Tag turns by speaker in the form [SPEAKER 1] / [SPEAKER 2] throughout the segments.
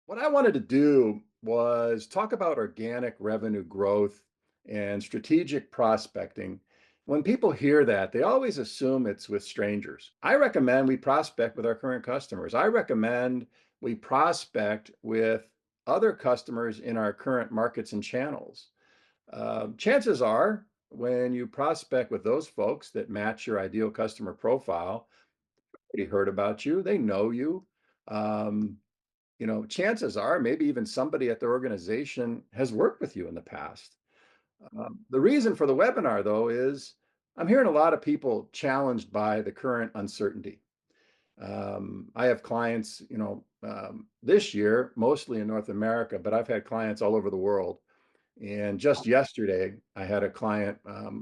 [SPEAKER 1] What I wanted to do was talk about organic revenue growth and strategic prospecting. When people hear that, they always assume it's with strangers. I recommend we prospect with our current customers. I recommend we prospect with other customers in our current markets and channels. Chances are, when you prospect with those folks that match your ideal customer profile, they heard about you, they know you. Um, chances are maybe even somebody at their organization has worked with you in the past. The reason for the webinar, though, is I'm hearing a lot of people challenged by the current uncertainty. I have clients, this year, mostly in North America, but I've had clients all over the world. And just yesterday, I had a client,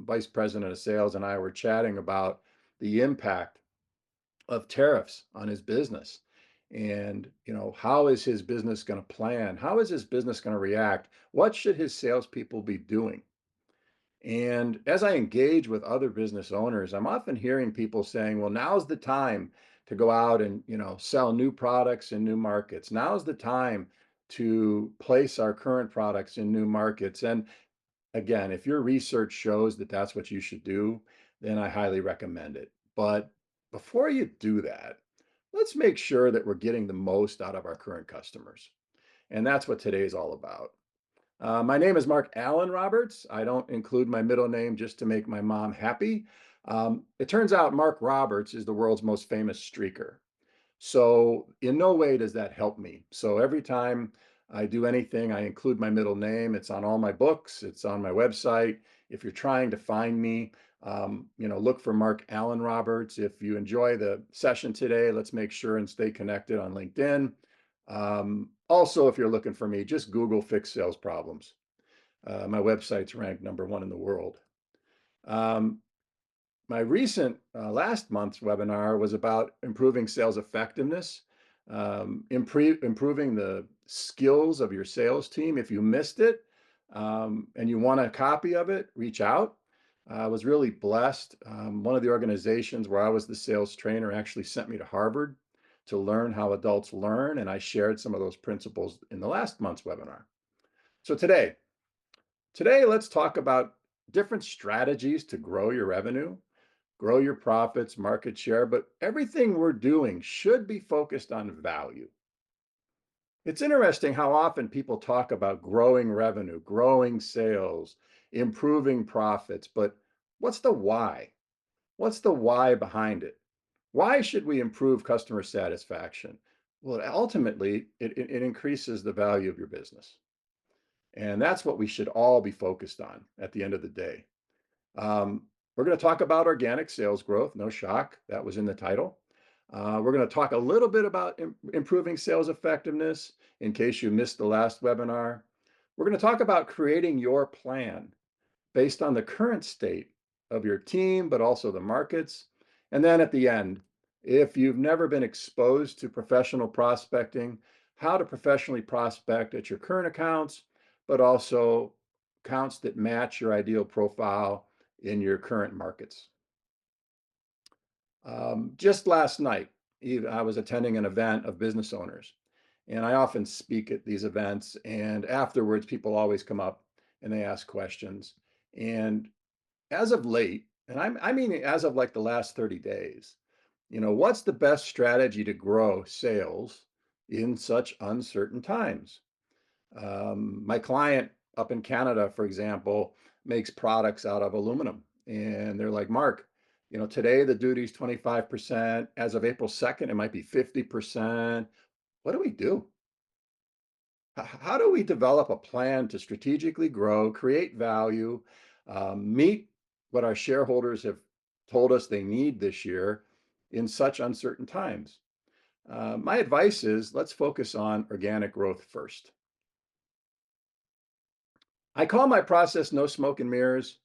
[SPEAKER 1] vice president of sales, and I were chatting about the impact of tariffs on his business. And, how is his business going to plan? How is his business going to react? What should his salespeople be doing? And as I engage with other business owners, I'm often hearing people saying, well, now's the time to go out and, sell new products in new markets. Now's the time to place our current products in new markets. And again, if your research shows that that's what you should do, then I highly recommend it. But before you do that, let's make sure that we're getting the most out of our current customers. And that's what today is all about. My name is Mark Allen Roberts. I don't include my middle name just to make my mom happy. It turns out Mark Roberts is the world's most famous streaker. So in no way does that help me. So every time I do anything, I include my middle name. It's on all my books. It's on my website. If you're trying to find me, look for Mark Allen Roberts. If you enjoy the session today, let's make sure and stay connected on LinkedIn. Also, if you're looking for me, just Google fix sales problems. My website's ranked number 1 in the world. Um, my recent last month's webinar was about improving sales effectiveness, improving the skills of your sales team. If you missed it and you want a copy of it, reach out. I was really blessed. One of the organizations where I was the sales trainer actually sent me to Harvard to learn how adults learn, and I shared some of those principles in the last month's webinar. So today let's talk about different strategies to grow your revenue, grow your profits, market share, but everything we're doing should be focused on value. It's interesting how often people talk about growing revenue, growing sales, improving profits, but what's the why? What's the why behind it? Why should we improve customer satisfaction? Well, ultimately, it increases the value of your business. And that's what we should all be focused on at the end of the day. We're going to talk about organic sales growth. No shock, that was in the title. We're going to talk a little bit about improving sales effectiveness in case you missed the last webinar. We're going to talk about creating your plan based on the current state of your team, but also the markets. And then at the end, if you've never been exposed to professional prospecting, how to professionally prospect at your current accounts, but also accounts that match your ideal profile in your current markets. Just last night, I was attending an event of business owners, and I often speak at these events. And afterwards, people always come up and they ask questions. And as of late, and I mean, as of like the last 30 days, what's the best strategy to grow sales in such uncertain times? My client up in Canada, for example, makes products out of aluminum. And they're like, Mark, today the duty's 25%. As of April 2nd, it might be 50%. What do we do? How do we develop a plan to strategically grow, create value, meet what our shareholders have told us they need this year in such uncertain times? My advice is let's focus on organic growth first. I call my process no smoke and mirrors.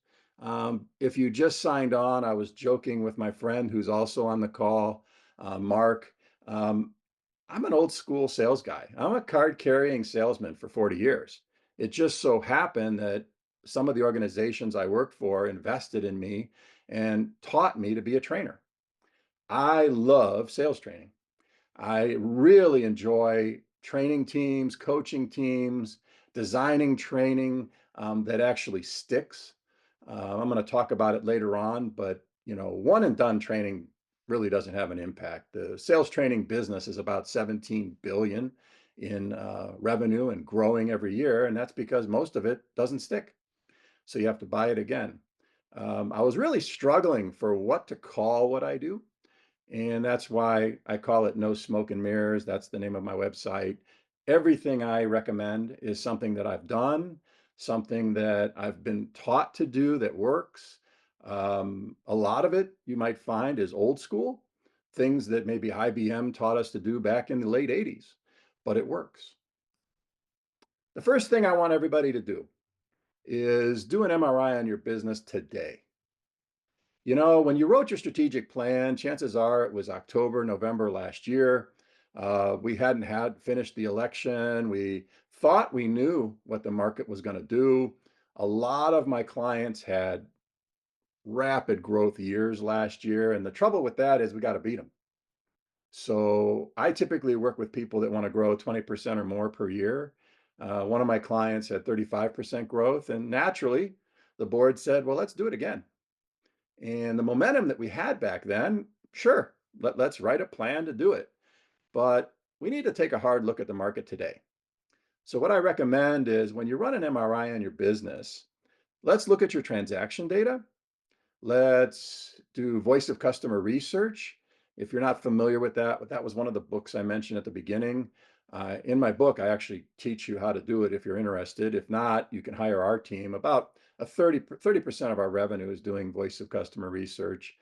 [SPEAKER 1] If you just signed on, I was joking with my friend who's also on the call, Mark. Um, I'm an old school sales guy. I'm a card carrying salesman for 40 years. It just so happened that some of the organizations I worked for invested in me and taught me to be a trainer. I love sales training. I really enjoy training teams, coaching teams, designing training that actually sticks. I'm going to talk about it later on, but one and done training really doesn't have an impact. The sales training business is about 17 billion in revenue and growing every year, and that's because most of it doesn't stick. So you have to buy it again. I was really struggling for what to call what I do. And that's why I call it No Smoke and Mirrors. That's the name of my website. Everything I recommend is something that I've done, something that I've been taught to do that works. A lot of it you might find is old school, things that maybe IBM taught us to do back in the late 80s, but it works. The first thing I want everybody to do is do an MRI on your business today. When you wrote your strategic plan, chances are it was October, November last year. We hadn't had finished the election. We thought we knew what the market was going to do. A lot of my clients had rapid growth years last year. And the trouble with that is we got to beat them. So I typically work with people that want to grow 20% or more per year. One of my clients had 35% growth. And naturally, the board said, well, let's do it again. And the momentum that we had back then, sure, let's write a plan to do it. But we need to take a hard look at the market today. So what I recommend is when you run an MRI on your business, let's look at your transaction data. Let's do voice of customer research. If you're not familiar with that was one of the books I mentioned at the beginning. In my book, I actually teach you how to do it if you're interested. If not, you can hire our team. About a 30% of our revenue is doing voice of customer research.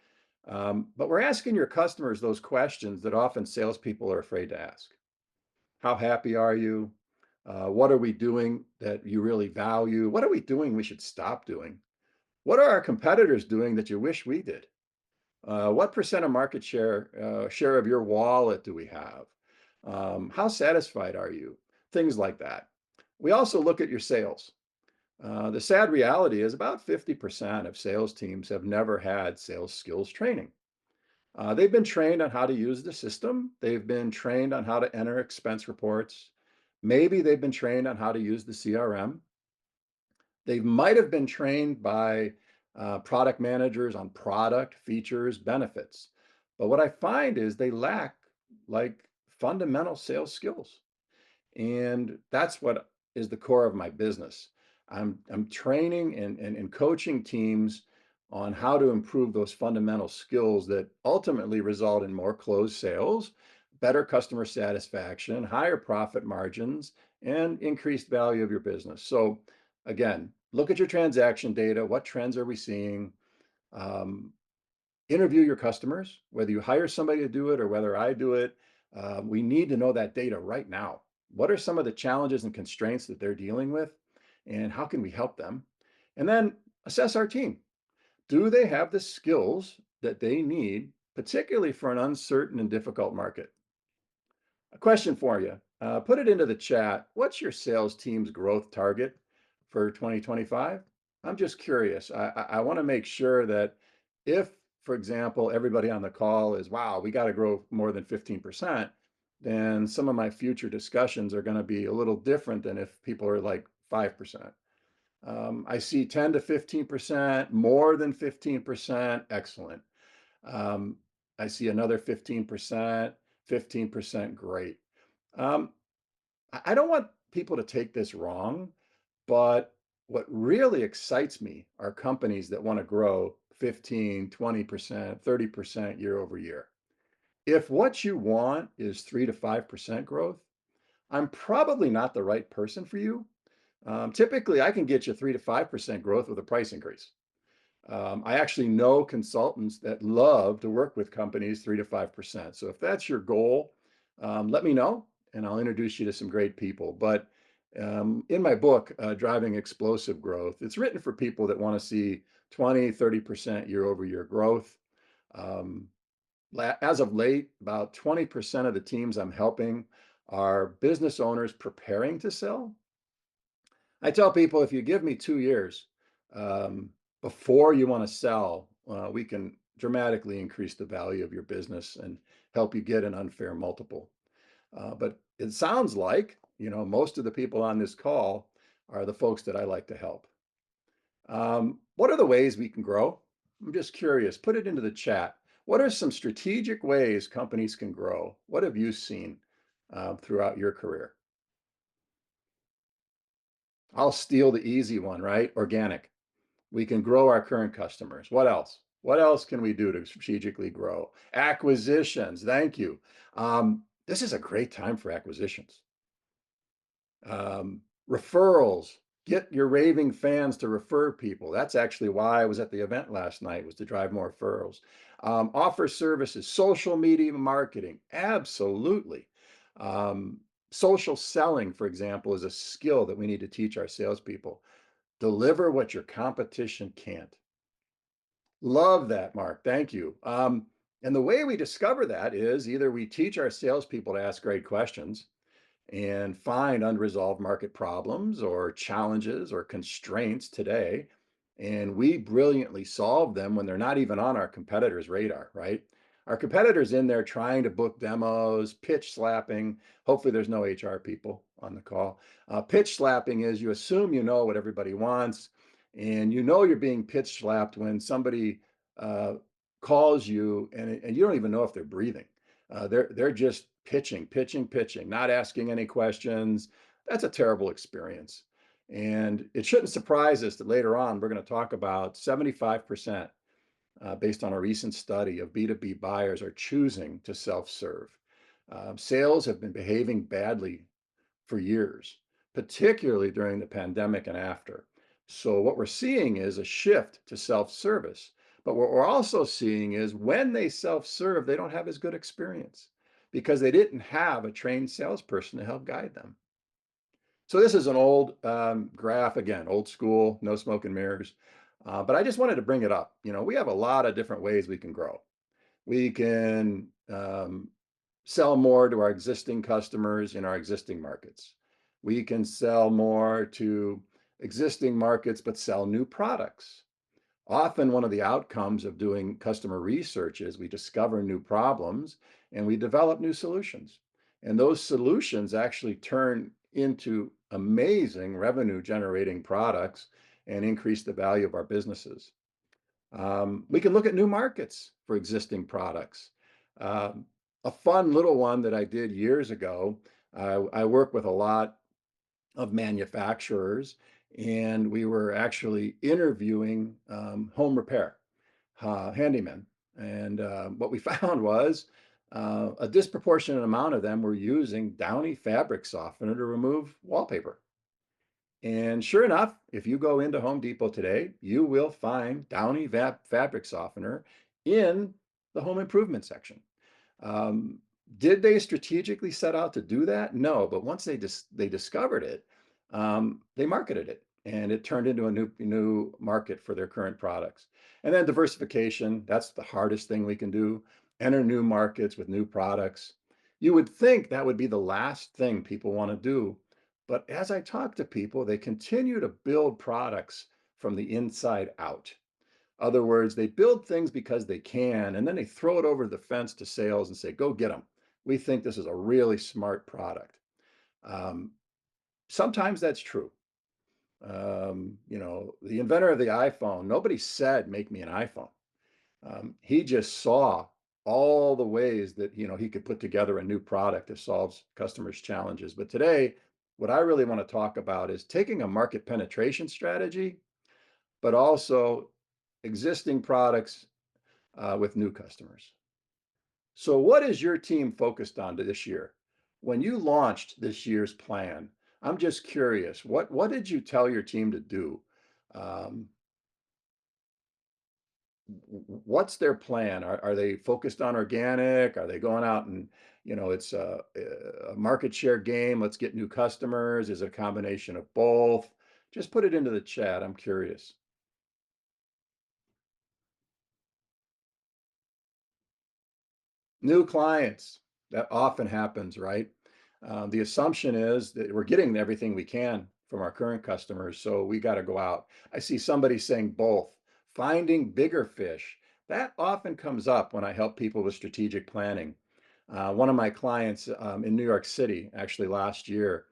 [SPEAKER 1] But we're asking your customers those questions that often salespeople are afraid to ask. How happy are you? What are we doing that you really value? What are we doing we should stop doing? What are our competitors doing that you wish we did? What percent of market share of your wallet do we have? How satisfied are you? Things like that. We also look at your sales. The sad reality is about 50% of sales teams have never had sales skills training. They've been trained on how to use the system. They've been trained on how to enter expense reports. Maybe they've been trained on how to use the CRM. They might have been trained by product managers on product, features, benefits. But what I find is they lack like fundamental sales skills. And that's what is the core of my business. I'm training and coaching teams on how to improve those fundamental skills that ultimately result in more closed sales, better customer satisfaction, higher profit margins, and increased value of your business. So again, look at your transaction data. What trends are we seeing? Um, Interview your customers, whether you hire somebody to do it or whether I do it. We need to know that data right now. What are some of the challenges and constraints that they're dealing with, and how can we help them? And then assess our team. Do they have the skills that they need, particularly for an uncertain and difficult market? A question for you. Put it into the chat. What's your sales team's growth target for 2025? I'm just curious. I want to make sure that if, for example, everybody on the call is, wow, we got to grow more than 15%, then some of my future discussions are going to be a little different than if people are like 5%. I see 10 to 15%, more than 15%. Excellent. Um, I see another 15%, 15%, great. Um, I don't want people to take this wrong, but what really excites me are companies that want to grow 15, 20%, 30% year over year. If what you want is 3 to 5% growth, I'm probably not the right person for you. Typically, I can get you 3 to 5% growth with a price increase. I actually know consultants that love to work with companies 3 to 5%. So if that's your goal, let me know and I'll introduce you to some great people. But in my book, Driving Explosive Growth, it's written for people that want to see 20, 30% year over year growth. Um, as of late, about 20% of the teams I'm helping are business owners preparing to sell. I tell people if you give me 2 years before you want to sell, we can dramatically increase the value of your business and help you get an unfair multiple. But It sounds like, most of the people on this call are the folks that I like to help. What are the ways we can grow? I'm just curious. Put it into the chat. What are some strategic ways companies can grow? What have you seen throughout your career? I'll steal the easy one, right? Organic. We can grow our current customers. What else? What else can we do to strategically grow? Acquisitions. Thank you. This is a great time for acquisitions. Referrals. Get your raving fans to refer people. That's actually why I was at the event last night, was to drive more referrals. Offer services, social media marketing. Absolutely. Um, Social selling, for example, is a skill that we need to teach our salespeople. Deliver what your competition can't. Love that, Mark. Thank you. And the way we discover that is either we teach our salespeople to ask great questions and find unresolved market problems or challenges or constraints today. And we brilliantly solve them when they're not even on our competitors' radar, right? Our competitors in there trying to book demos, pitch slapping. Hopefully, there's no HR people on the call. Pitch slapping is you assume you know what everybody wants, and you know you're being pitch slapped when somebody uh, calls you and you don't even know if they're breathing. They're just pitching, pitching, pitching, not asking any questions. That's a terrible experience. And it shouldn't surprise us that later on we're going to talk about 75%, based on a recent study of B2B buyers, are choosing to self-serve. Sales have been behaving badly for years, particularly during the pandemic and after. So, what we're seeing is a shift to self service. But what we're also seeing is when they self serve, they don't have as good experience because they didn't have a trained salesperson to help guide them. So, this is an old graph, again, old school, no smoke and mirrors. But I just wanted to bring it up. We have a lot of different ways we can grow. We can sell more to our existing customers in our existing markets. We can sell more to existing markets, but sell new products. Often, one of the outcomes of doing customer research is we discover new problems and we develop new solutions. And those solutions actually turn into amazing revenue generating products and increase the value of our businesses. We can look at new markets for existing products. Um, a fun little one that I did years ago, I work with a lot of manufacturers, and we were actually interviewing home repair handymen. And what we found was a disproportionate amount of them were using Downy fabric softener to remove wallpaper. And sure enough, if you go into Home Depot today, you will find Downy fabric softener in the home improvement section. Um, did they strategically set out to do that? No, but once they discovered it, they marketed it, and it turned into a new market for their current products. And then diversification, that's the hardest thing we can do. Enter new markets with new products. You would think that would be the last thing people want to do, but as I talk to people, they continue to build products from the inside out. Other words, they build things because they can, and then they throw it over the fence to sales and say, go get them. We think this is a really smart product. Um, Sometimes that's true. The inventor of the iPhone, nobody said, make me an iPhone. He just saw all the ways that, he could put together a new product that solves customers' challenges. But today, what I really want to talk about is taking a market penetration strategy, but also existing products with new customers. So, what is your team focused on this year? When you launched this year's plan, I'm just curious, what did you tell your team to do? Um, what's their plan? Are they focused on organic? Are they going out and, it's a market share game? Let's get new customers. Is it a combination of both? Just put it into the chat. I'm curious. New clients, that often happens, right? The assumption is that we're getting everything we can from our current customers, so we got to go out. I see somebody saying both. Finding bigger fish. That often comes up when I help people with strategic planning. One of my clients in New York City, actually last year,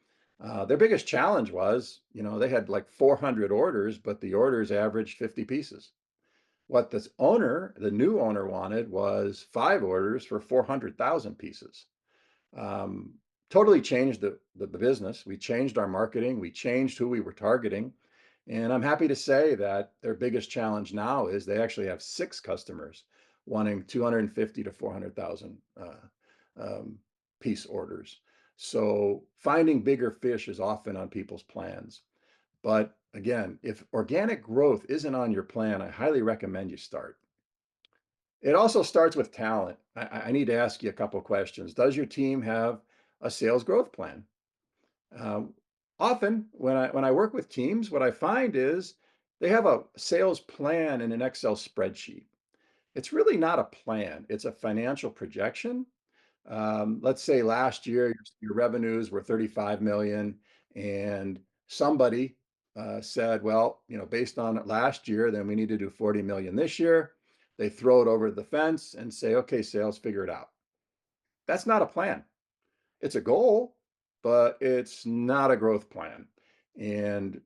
[SPEAKER 1] their biggest challenge was, they had like 400 orders, but the orders averaged 50 pieces. What this owner, the new owner, wanted was 5 orders for 400,000 pieces. um, Totally changed the business. We changed our marketing. We changed who we were targeting. And I'm happy to say that their biggest challenge now is they actually have 6 customers wanting 250 to 400,000 piece orders. So finding bigger fish is often on people's plans. But again, if organic growth isn't on your plan, I highly recommend you start. It also starts with talent. I need to ask you a couple of questions. Does your team have a sales growth plan? Um, Often, when I work with teams, what I find is they have a sales plan in an Excel spreadsheet. It's really not a plan. It's a financial projection. Let's say last year your revenues were 35 million, and somebody said, well, based on last year, then we need to do 40 million this year. They throw it over the fence and say, okay, sales, figure it out. That's not a plan. It's a goal, but it's not a growth plan. And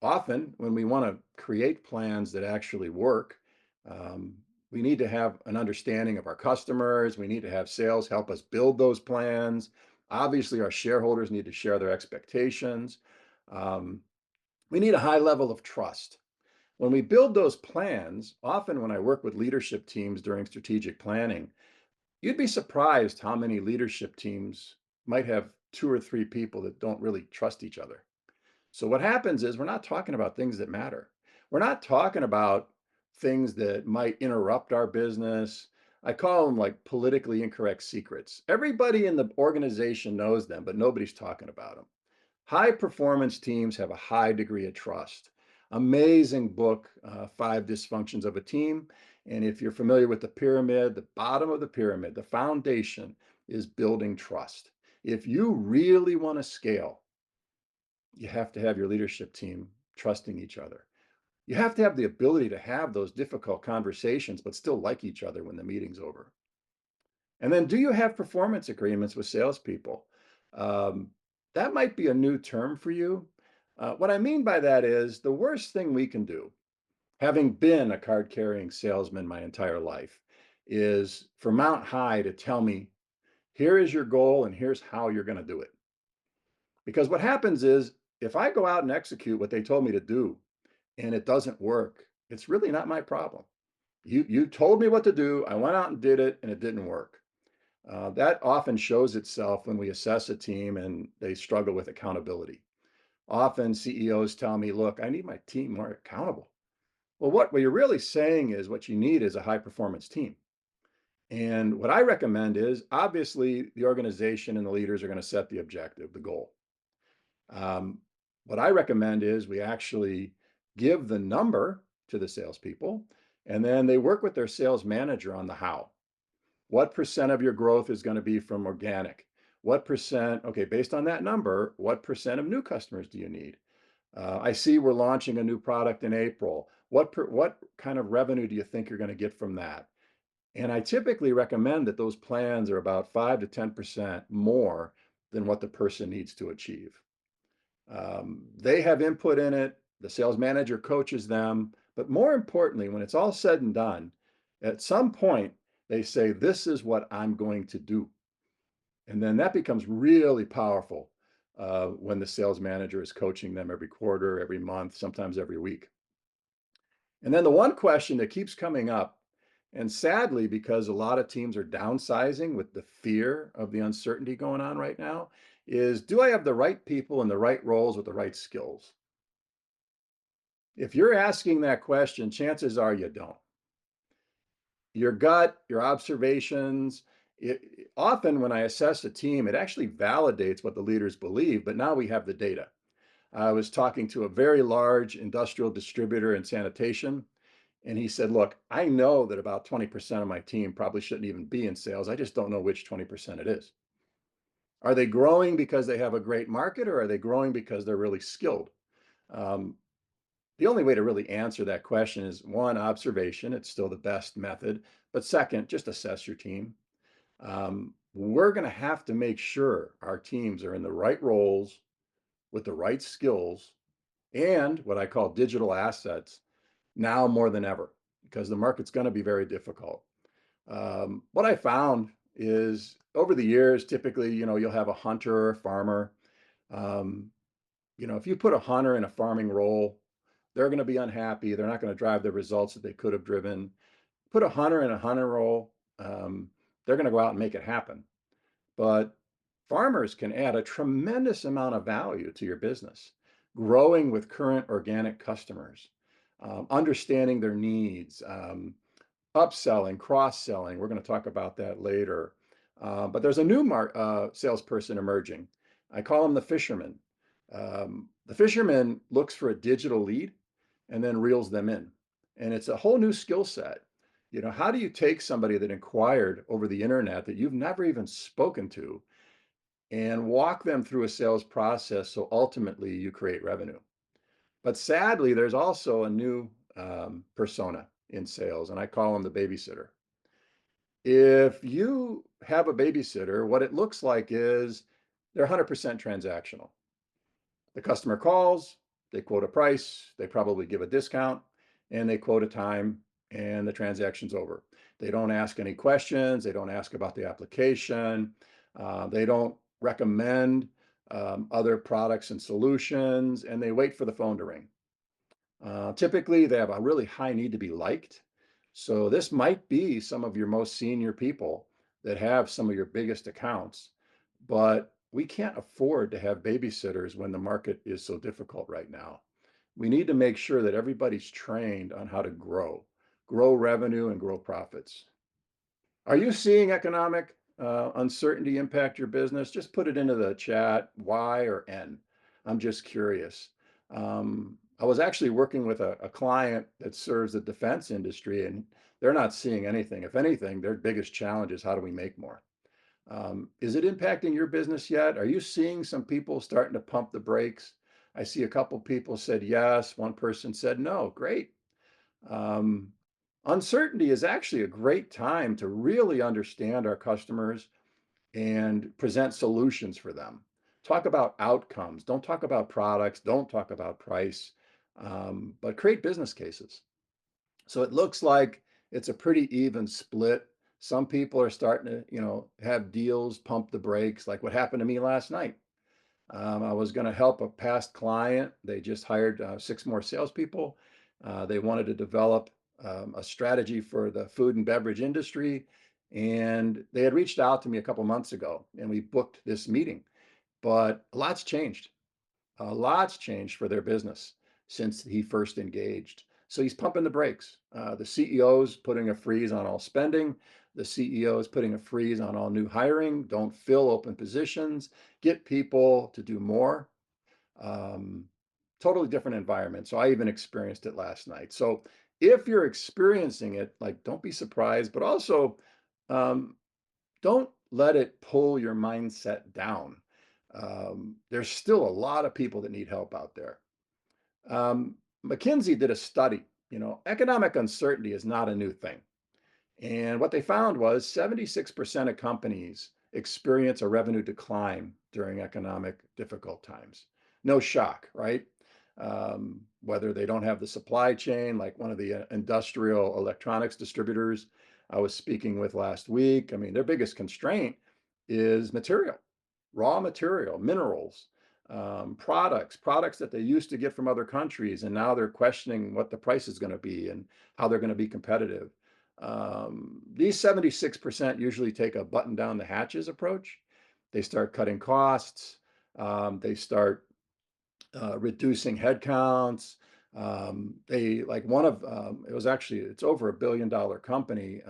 [SPEAKER 1] often when we want to create plans that actually work, um, we need to have an understanding of our customers. We need to have sales help us build those plans. Obviously, our shareholders need to share their expectations. Um, we need a high level of trust. When we build those plans, often when I work with leadership teams during strategic planning, you'd be surprised how many leadership teams might have 2 or 3 people that don't really trust each other. So what happens is we're not talking about things that matter. We're not talking about things that might interrupt our business. I call them like politically incorrect secrets. Everybody in the organization knows them, but nobody's talking about them. High performance teams have a high degree of trust. Amazing book, Five Dysfunctions of a Team. And if you're familiar with the pyramid, the bottom of the pyramid, the foundation is building trust. If you really want to scale, you have to have your leadership team trusting each other. You have to have the ability to have those difficult conversations, but still like each other when the meeting's over. And then, do you have performance agreements with salespeople? Um, that might be a new term for you. What I mean by that is the worst thing we can do, having been a card carrying salesman my entire life, is for Mount High to tell me, here is your goal and here's how you're going to do it. Because what happens is if I go out and execute what they told me to do and it doesn't work, it's really not my problem. You told me what to do. I went out and did it and it didn't work. That often shows itself when we assess a team and they struggle with accountability. Often CEOs tell me, look, I need my team more accountable. Well, what you're really saying is what you need is a high performance team. And what I recommend is obviously the organization and the leaders are going to set the objective, the goal. Um, what I recommend is we actually give the number to the salespeople, and then they work with their sales manager on the how. What percent of your growth is going to be from organic? What percent, okay, based on that number, what percent of new customers do you need? I see we're launching a new product in April. What kind of revenue do you think you're going to get from that? And I typically recommend that those plans are about 5 to 10% more than what the person needs to achieve. They have input in it. The sales manager coaches them. But more importantly, when it's all said and done, at some point, they say, this is what I'm going to do. And then that becomes really powerful when the sales manager is coaching them every quarter, every month, sometimes every week. And then the one question that keeps coming up, and sadly, because a lot of teams are downsizing with the fear of the uncertainty going on right now, is do I have the right people in the right roles with the right skills? If you're asking that question, chances are you don't. Your gut, your observations, often when I assess a team, it actually validates what the leaders believe, but now we have the data. I was talking to a very large industrial distributor in sanitation, and he said, look, I know that about 20% of my team probably shouldn't even be in sales. I just don't know which 20% it is. Are they growing because they have a great market, or are they growing because they're really skilled? Um, the only way to really answer that question is one, observation. It's still the best method. But second, just assess your team. we're going to have to make sure our teams are in the right roles with the right skills and what I call digital assets now more than ever because the market's going to be very difficult. What I found is over the years, typically, you'll have a hunter or a farmer. Um, if you put a hunter in a farming role, they're going to be unhappy. They're not going to drive the results that they could have driven. Put a hunter in a hunter role, they're going to go out and make it happen. But farmers can add a tremendous amount of value to your business, growing with current organic customers, understanding their needs, upselling, cross-selling. We're going to talk about that later. But there's a new salesperson emerging. I call him the fisherman. The fisherman looks for a digital lead and then reels them in. And it's a whole new skill set. How do you take somebody that inquired over the internet that you've never even spoken to and walk them through a sales process so ultimately you create revenue? But sadly, there's also a new persona in sales, and I call them the babysitter. If you have a babysitter, what it looks like is they're 100% transactional. The customer calls, they quote a price, they probably give a discount, and they quote a time, and the transaction's over. They don't ask any questions. They don't ask about the application. They don't recommend other products and solutions, and they wait for the phone to ring. Typically, they have a really high need to be liked. So this might be some of your most senior people that have some of your biggest accounts, but we can't afford to have babysitters when the market is so difficult right now. We need to make sure that everybody's trained on how to grow revenue and grow profits. Are you seeing economic uncertainty impact your business? Just put it into the chat, Y or N. I'm just curious. I was actually working with a client that serves the defense industry, and they're not seeing anything. If anything, their biggest challenge is how do we make more? Is it impacting your business yet? Are you seeing some people starting to pump the brakes? I see a couple people said yes. One person said no. Great. Um, Uncertainty is actually a great time to really understand our customers and present solutions for them. Talk about outcomes. Don't talk about products. Don't talk about price, but create business cases. So it looks like it's a pretty even split. Some people are starting to, have deals, pump the brakes, like what happened to me last night. I was going to help a past client. They just hired 6 more salespeople. They wanted to develop a strategy for the food and beverage industry. And they had reached out to me a couple months ago, and we booked this meeting. But a lot's changed. A lot's changed for their business since he first engaged. So he's pumping the brakes. The CEO's putting a freeze on all spending. The CEO is putting a freeze on all new hiring. Don't fill open positions. Get people to do more. Um, Totally different environment. So I even experienced it last night. So if you're experiencing it, like, don't be surprised, but also um, don't let it pull your mindset down. There's still a lot of people that need help out there. McKinsey did a study. Economic uncertainty is not a new thing. And what they found was 76% of companies experience a revenue decline during economic difficult times. No shock, right? Whether they don't have the supply chain, like one of the industrial electronics distributors I was speaking with last week. I mean, their biggest constraint is material, raw material, minerals, products that they used to get from other countries, and now they're questioning what the price is going to be and how they're going to be competitive. These 76% usually take a button down the hatches approach. They start cutting costs. They start reducing headcounts. They like one of it was actually it's over $1 billion company.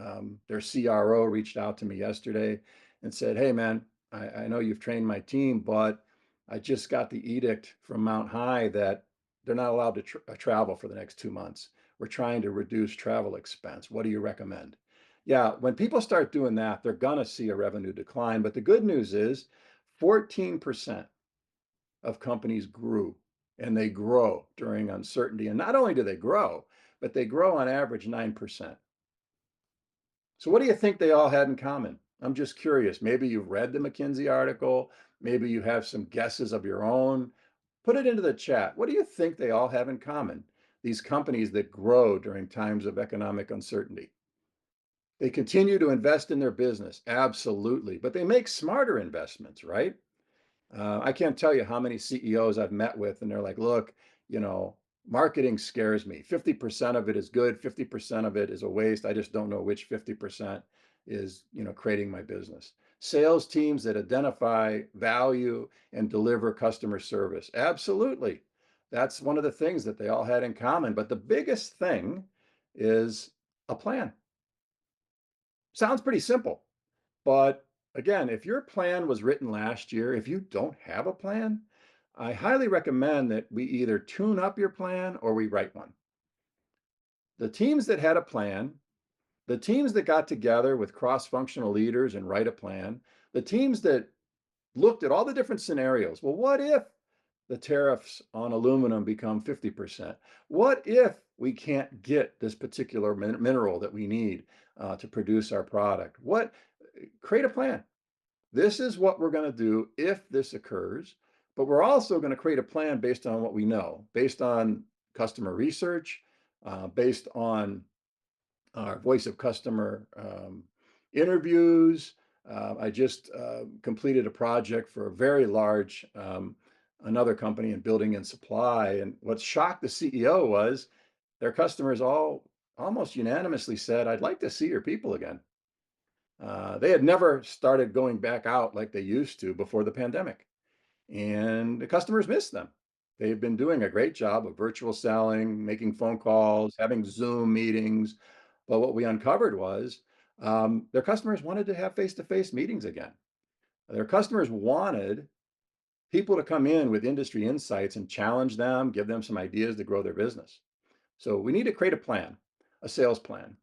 [SPEAKER 1] Their CRO reached out to me yesterday and said, "Hey man, I know you've trained my team, but I just got the edict from Mount High that they're not allowed to travel for the next 2 months. We're trying to reduce travel expense. What do you recommend?" Yeah, when people start doing that, they're gonna see a revenue decline. But the good news is 14% of companies grew, and they grow during uncertainty. And not only do they grow, but they grow on average 9%. So what do you think they all had in common? I'm just curious. Maybe you've read the McKinsey article. Maybe you have some guesses of your own. Put it into the chat. What do you think they all have in common? These companies that grow during times of economic uncertainty. They continue to invest in their business, absolutely, but they make smarter investments, right? I can't tell you how many CEOs I've met with, and they're like, look, you know, marketing scares me. 50% of it is good, 50% of it is a waste. I just don't know which 50% is, creating my business. Sales teams that identify value and deliver customer service. Absolutely. That's one of the things that they all had in common. But the biggest thing is a plan. Sounds pretty simple. But again, if your plan was written last year, if you don't have a plan, I highly recommend that we either tune up your plan or we write one. The teams that had a plan, the teams that got together with cross-functional leaders and write a plan, the teams that looked at all the different scenarios. Well, what if the tariffs on aluminum become 50%? What if we can't get this particular mineral that we need to produce our product? Create a plan. This is what we're going to do if this occurs, but we're also going to create a plan based on what we know, based on customer research, based on our voice of customer interviews. I just completed a project for a very large another company in building and supply, and what shocked the CEO was their customers all almost unanimously said, "I'd like to see your people again." They had never started going back out like they used to before the pandemic, and the customers missed them. They've been doing a great job of virtual selling, making phone calls, having Zoom meetings. But what we uncovered was their customers wanted to have face to face meetings again. Their customers wanted people to come in with industry insights and challenge them, give them some ideas to grow their business. So we need to create a plan, a sales plan.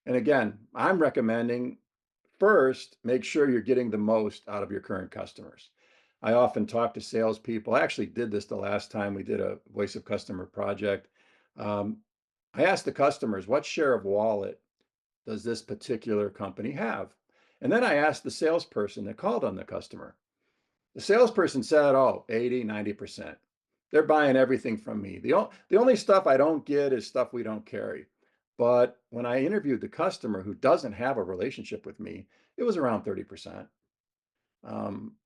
[SPEAKER 1] And again, I'm recommending first, make sure you're getting the most out of your current customers. I often talk to salespeople. I actually did this the last time we did a voice of customer project. Um, I asked the customers, what share of wallet does this particular company have? And then I asked the salesperson that called on the customer. The salesperson said, oh, 80, 90%. They're buying everything from me. The only stuff I don't get is stuff we don't carry. But when I interviewed the customer who doesn't have a relationship with me, it was around 30%.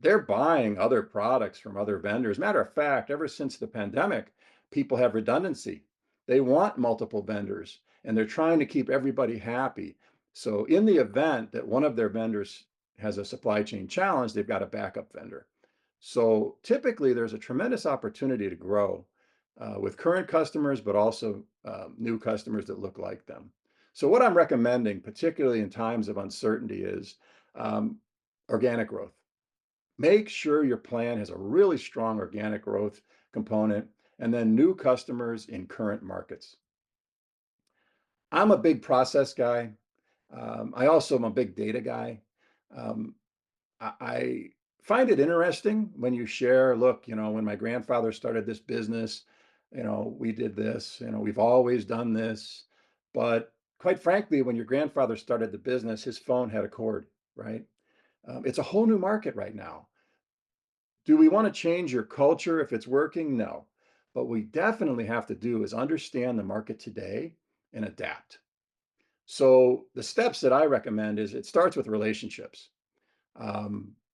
[SPEAKER 1] They're buying other products from other vendors. Matter of fact, ever since the pandemic, people have redundancy. They want multiple vendors and they're trying to keep everybody happy. So, in the event that one of their vendors has a supply chain challenge, they've got a backup vendor. So, typically, there's a tremendous opportunity to grow with current customers, but also new customers that look like them. So, what I'm recommending, particularly in times of uncertainty, is um, organic growth. Make sure your plan has a really strong organic growth component and then new customers in current markets. I'm a big process guy. I also am a big data guy. Um, I find it interesting when you share, look, when my grandfather started this business, we did this, we've always done this. But quite frankly, when your grandfather started the business, his phone had a cord, right? It's a whole new market right now. Do we want to change your culture if it's working? No. What we definitely have to do is understand the market today and adapt. So the steps that I recommend is it starts with relationships.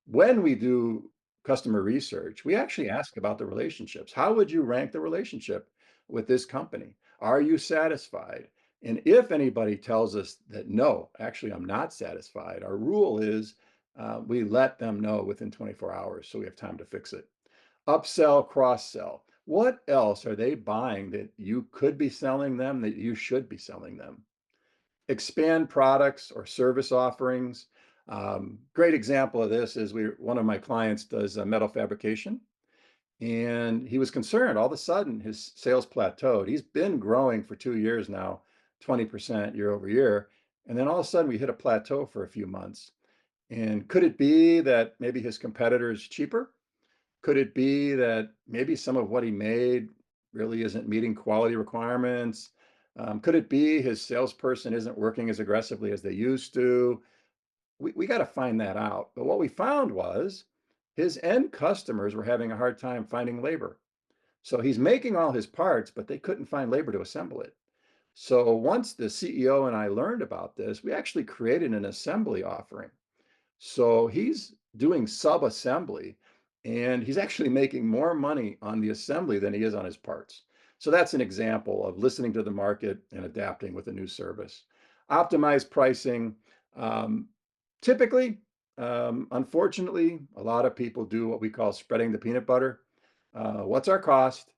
[SPEAKER 1] When we do customer research, we actually ask about the relationships. How would you rank the relationship with this company? Are you satisfied? And if anybody tells us that no, actually, I'm not satisfied, our rule is we let them know within 24 hours so we have time to fix it. Upsell, cross sell. What else are they buying that you could be selling them, that you should be selling them? Expand products or service offerings. Great example of this is one of my clients does metal fabrication, and he was concerned. All of a sudden, his sales plateaued. He's been growing for 2 years now, 20% year over year, and then all of a sudden we hit a plateau for a few months. And could it be that maybe his competitor is cheaper? Could it be that maybe some of what he made really isn't meeting quality requirements? Could it be his salesperson isn't working as aggressively as they used to? we got to find that out. But what we found was his end customers were having a hard time finding labor. So he's making all his parts, but they couldn't find labor to assemble it. So once the CEO and I learned about this, we actually created an assembly offering. So he's doing sub-assembly and he's actually making more money on the assembly than he is on his parts. So that's an example of listening to the market and adapting with a new service. Optimized pricing. Um, Typically, unfortunately, a lot of people do what we call spreading the peanut butter. What's our cost?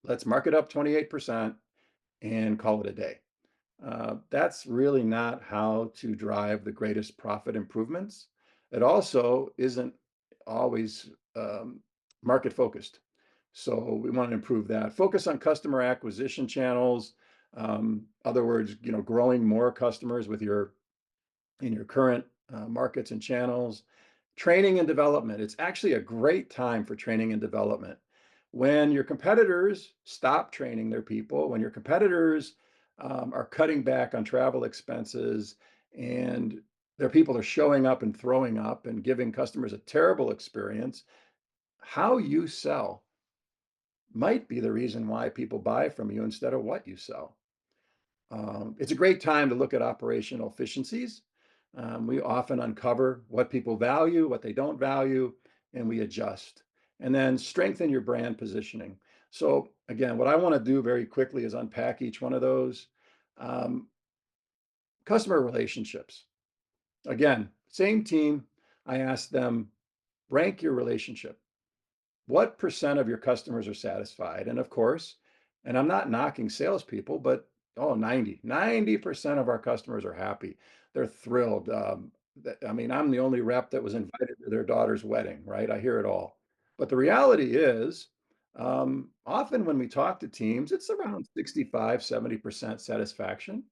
[SPEAKER 1] Let's mark it up 28% and call it a day. That's really not how to drive the greatest profit improvements. It also isn't always market focused. So we want to improve that. Focus on customer acquisition channels. Other words, growing more customers with your in your current markets and channels. Training and development. It's actually a great time for training and development. When your competitors stop training their people, when your competitors are cutting back on travel expenses and their people are showing up and throwing up and giving customers a terrible experience, how you sell might be the reason why people buy from you instead of what you sell. It's a great time to look at operational efficiencies. We often uncover what people value, what they don't value, and we adjust. And then strengthen your brand positioning. So, again, what I want to do very quickly is unpack each one of those. Um, Customer relationships. Again, same team. I asked them, rank your relationship. What percent of your customers are satisfied? And of course, and I'm not knocking salespeople, but oh, 90% of our customers are happy. They're thrilled. I mean, I'm the only rep that was invited to their daughter's wedding, right? I hear it all. But the reality is, often when we talk to teams, it's around 65, 70% satisfaction.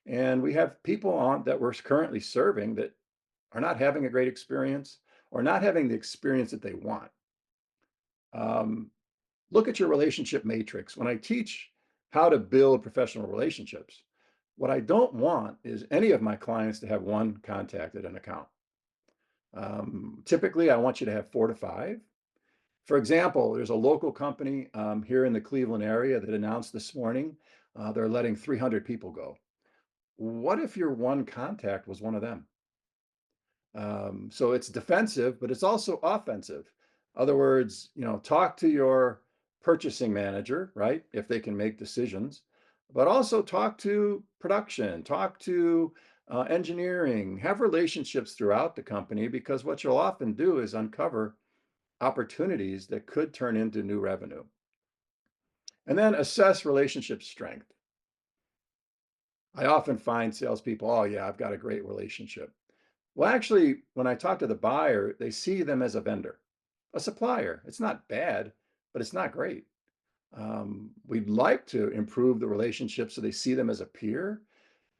[SPEAKER 1] And we have people on that we're currently serving that are not having a great experience or not having the experience that they want. Um, Look at your relationship matrix. When I teach how to build professional relationships, what I don't want is any of my clients to have one contact at an account. Typically, I want you to have 4 to 5. For example, there's a local company here in the Cleveland area that announced this morning they're letting 300 people go. What if your one contact was one of them? So it's defensive, but it's also offensive. Other words, talk to your purchasing manager, right? If they can make decisions, but also talk to production, talk to engineering, have relationships throughout the company because what you'll often do is uncover opportunities that could turn into new revenue. And then assess relationship strength. I often find salespeople, oh, yeah, I've got a great relationship. Well, actually, when I talk to the buyer, they see them as a vendor, a supplier. It's not bad, but it's not great. We'd like to improve the relationship so they see them as a peer,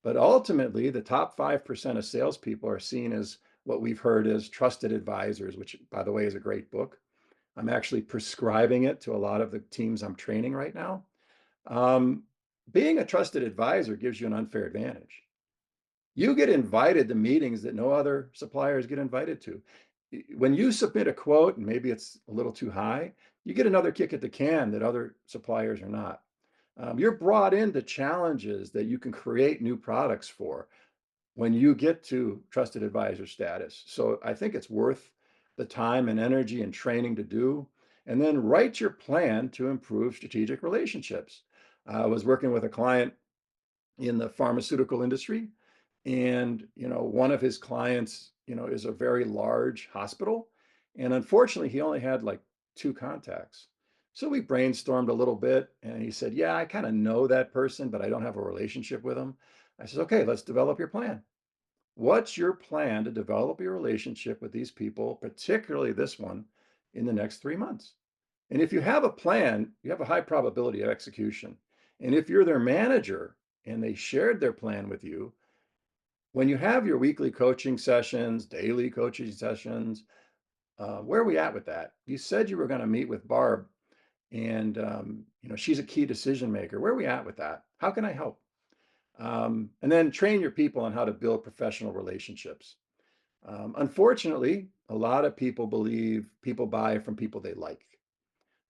[SPEAKER 1] but ultimately, the top 5% of salespeople are seen as what we've heard as trusted advisors, which, by the way, is a great book. I'm actually prescribing it to a lot of the teams I'm training right now. Um, Being a trusted advisor gives you an unfair advantage. You get invited to meetings that no other suppliers get invited to. When you submit a quote and maybe it's a little too high, you get another kick at the can that other suppliers are not. You're brought into challenges that you can create new products for when you get to trusted advisor status. So I think it's worth the time and energy and training to do. And then write your plan to improve strategic relationships. I was working with a client in the pharmaceutical industry. And, one of his clients, is a very large hospital. And unfortunately, he only had like 2 contacts. So we brainstormed a little bit and he said, yeah, I kind of know that person, but I don't have a relationship with him. I said, okay, let's develop your plan. What's your plan to develop your relationship with these people, particularly this one, in the next 3 months? And if you have a plan, you have a high probability of execution. And if you're their manager and they shared their plan with you, when you have your weekly coaching sessions, daily coaching sessions, where are we at with that? You said you were going to meet with Barb, and she's a key decision maker. Where are we at with that? How can I help? And then train your people on how to build professional relationships. Unfortunately, a lot of people believe people buy from people they like.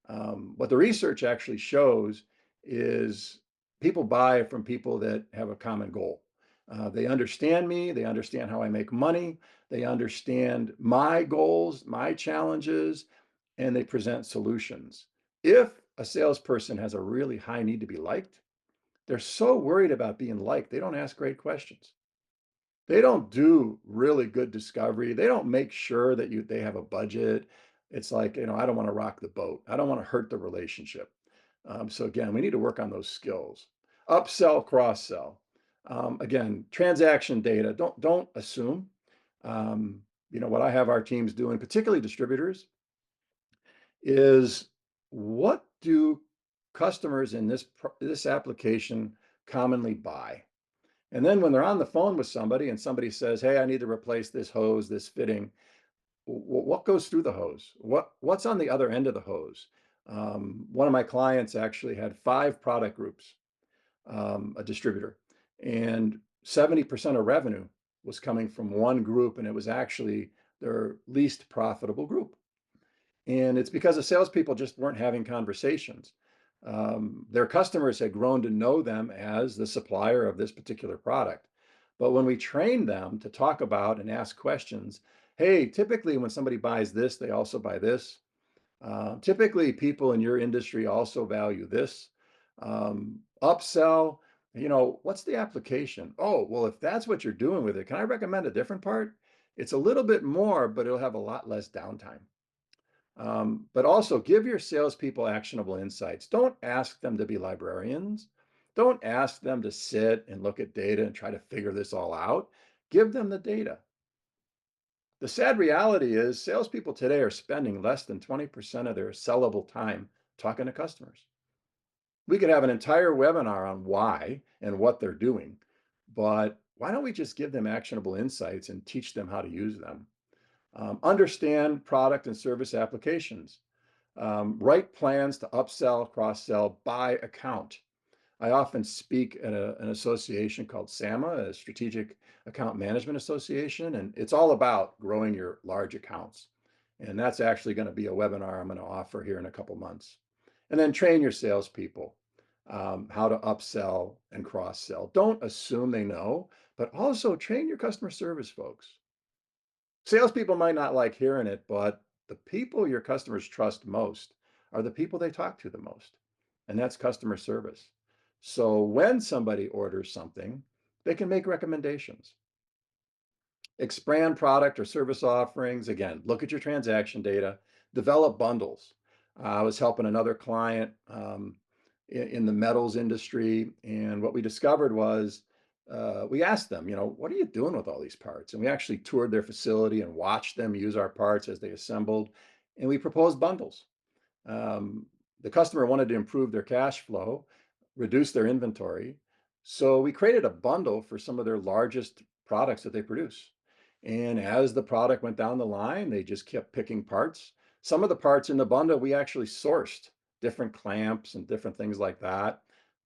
[SPEAKER 1] What the research actually shows is people buy from people that have a common goal. They understand me, they understand how I make money, they understand my goals, my challenges, and they present solutions. If a salesperson has a really high need to be liked, they're so worried about being liked, they don't ask great questions. They don't do really good discovery. They don't make sure that they have a budget. It's like, I don't want to rock the boat. I don't want to hurt the relationship. So again, we need to work on those skills. Upsell, cross sell. Again, transaction data. Don't assume. Um, what I have our teams doing, particularly distributors, is what do customers in this application commonly buy? And then when they're on the phone with somebody and somebody says, "Hey, I need to replace this hose, this fitting," what goes through the hose? What's on the other end of the hose? One of my clients actually had 5 product groups, a distributor, and 70% of revenue was coming from one group, and it was actually their least profitable group. And it's because the salespeople just weren't having conversations. Their customers had grown to know them as the supplier of this particular product. But when we trained them to talk about and ask questions, hey, typically when somebody buys this, they also buy this. Typically, people in your industry also value this. Upsell, what's the application? Oh, well, if that's what you're doing with it, can I recommend a different part? It's a little bit more, but it'll have a lot less downtime. But also give your salespeople actionable insights. Don't ask them to be librarians. Don't ask them to sit and look at data and try to figure this all out. Give them the data. The sad reality is salespeople today are spending less than 20% of their sellable time talking to customers. We could have an entire webinar on why and what they're doing, but why don't we just give them actionable insights and teach them how to use them? Understand product and service applications. Write plans to upsell, cross sell by account. I often speak at an association called SAMA, a Strategic Account Management Association, and it's all about growing your large accounts. And that's actually going to be a webinar I'm going to offer here in a couple months. And then train your salespeople how to upsell and cross sell. Don't assume they know, but also train your customer service folks. Salespeople might not like hearing it, but the people your customers trust most are the people they talk to the most, and that's customer service. So when somebody orders something, they can make recommendations. Expand product or service offerings. Again, look at your transaction data, develop bundles. I was helping another client in the metals industry, and what we discovered was we asked them, what are you doing with all these parts? And we actually toured their facility and watched them use our parts as they assembled, and we proposed bundles. Um, the customer wanted to improve their cash flow, reduce their inventory. So we created a bundle for some of their largest products that they produce. And as the product went down the line, they just kept picking parts. Some of the parts in the bundle we actually sourced, different clamps and different things like that.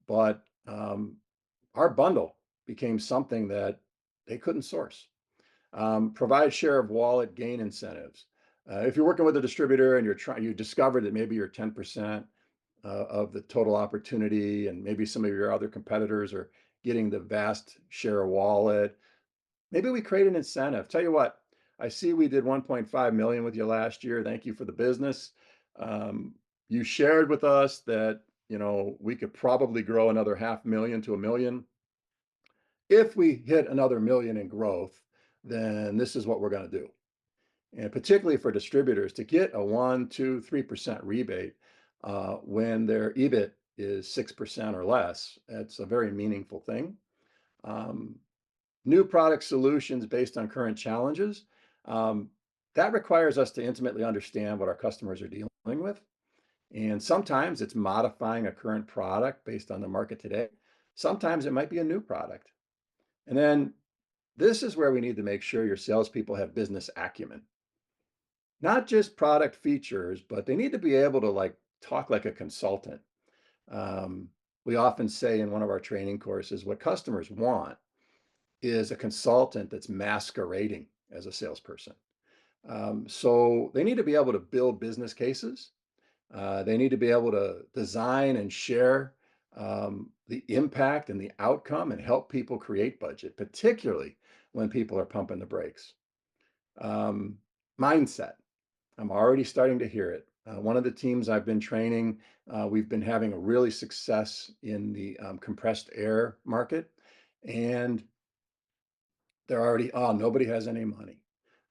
[SPEAKER 1] But our bundle became something that they couldn't source. Provide share of wallet gain incentives. If you're working with a distributor and you discover that maybe you're 10% of the total opportunity, and maybe some of your other competitors are getting the vast share of wallet, maybe we create an incentive. Tell you what, I see we did 1.5 million with you last year. Thank you for the business. Um, you shared with us that we could probably grow another 500,000 to 1 million. If we hit another million in growth, then this is what we're going to do. And particularly for distributors to get a 1, 2, 3% rebate when their EBIT is 6% or less, it's a very meaningful thing. Um, New product solutions based on current challenges. Um, that requires us to intimately understand what our customers are dealing with. And sometimes it's modifying a current product based on the market today. Sometimes it might be a new product. And then this is where we need to make sure your salespeople have business acumen, not just product features, but they need to be able to talk like a consultant. Um, we often say in one of our training courses, what customers want is a consultant that's masquerading. as a salesperson. So they need to be able to build business cases. They need to be able to design and share the impact and the outcome and help people create budget, particularly when people are pumping the brakes. Um, Mindset. I'm already starting to hear it. One of the teams I've been training, we've been having a really success in the compressed air market. And they're already, oh, nobody has any money.